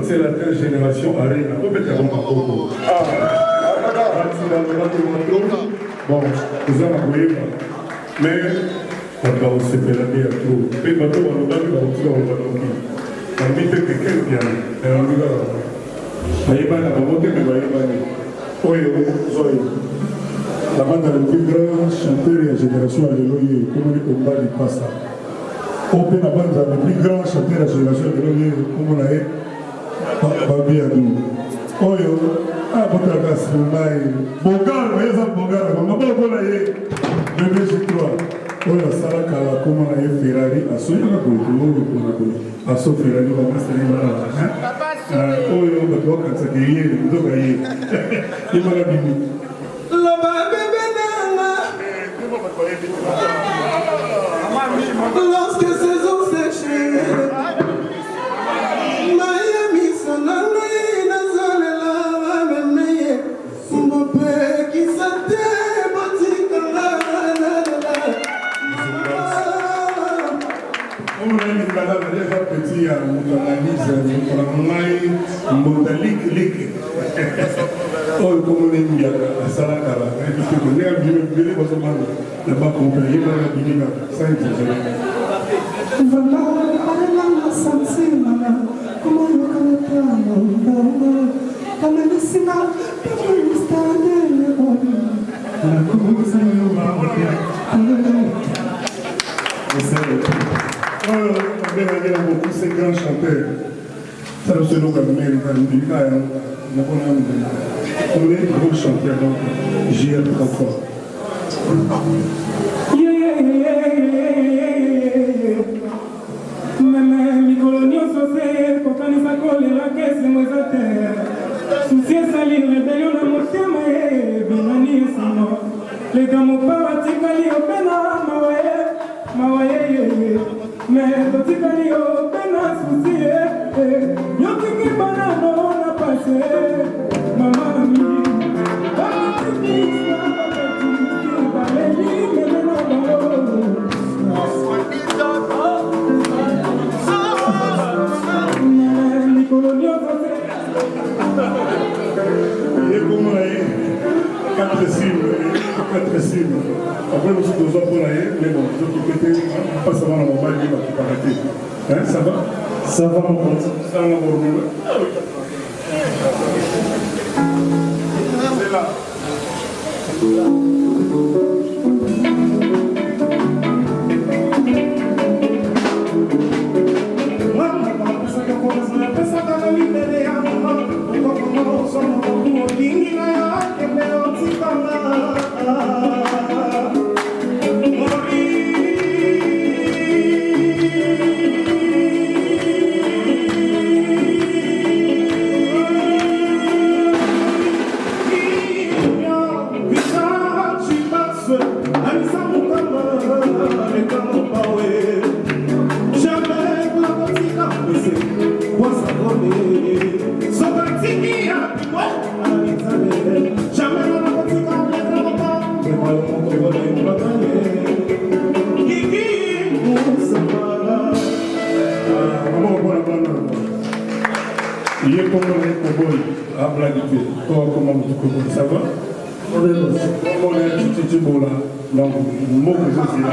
c'est la telle génération arrive, on peut mettre un bon bon, vous en avez mais on va aussi faire la vie à tout. Mais maintenant, on va nous aussi dans le monde. On dit que quelqu'un vient, et on dit que la bande le plus grand chanteur de la génération Alléluia, comme on va dire ça. On peut la bande le plus grand chanteur de la génération Alléluia, comme on a dit. Babiadou. Oyo, ah, botaka sunai. Bogar, mais ça bogar, maman bola ye. Bébé chez toi. Oyo sala kala comment na Ferrari, aso yana ko aso Ferrari ba masali ba. Oyo ba ko kan sa kiye, ndo ka ye. Imala bibi. Loba bébé nanga. Lorsque ces eaux séchent. Petit à mon analyse, mon analyse, oh, comme on est mis à Salakara, on est à Bimé, on va compris, sans exagérer. Beaucoup ces grands chanteurs, ça nous se loue comme on est de gros chanteurs, donc j'y ai très fort. Les gars m'ont pas ticali au pénal, mais ticali au pénal, souci, yo qui banano n'a passé, maman mi, après, nous sommes aux emplois, mais bon, nous sommes occupés, pas seulement dans mon mal, mais qui va arrêter. Hein, ça va? Ça va, mon pote. Ça va, mon pote. C'est là. Il est comme un cowboy à Blaguité. Comment vous ça va? On est un petit peu là. Donc, moi, je suis là.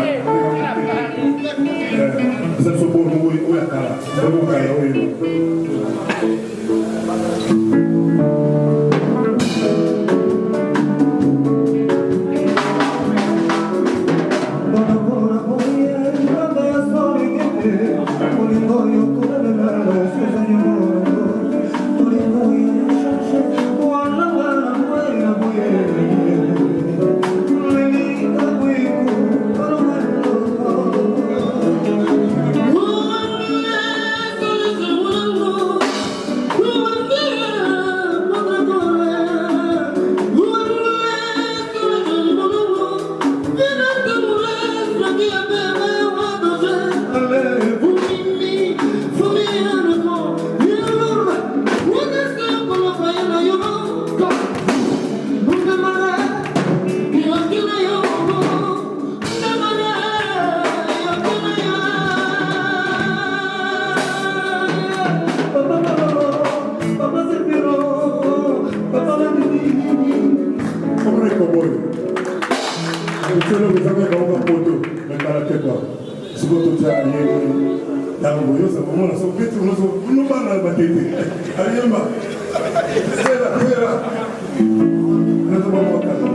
Vous êtes pour nous, où est-ce yango yoza komona so petro nobana batete ayemba sera nazobamokala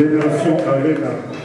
Génération Arena.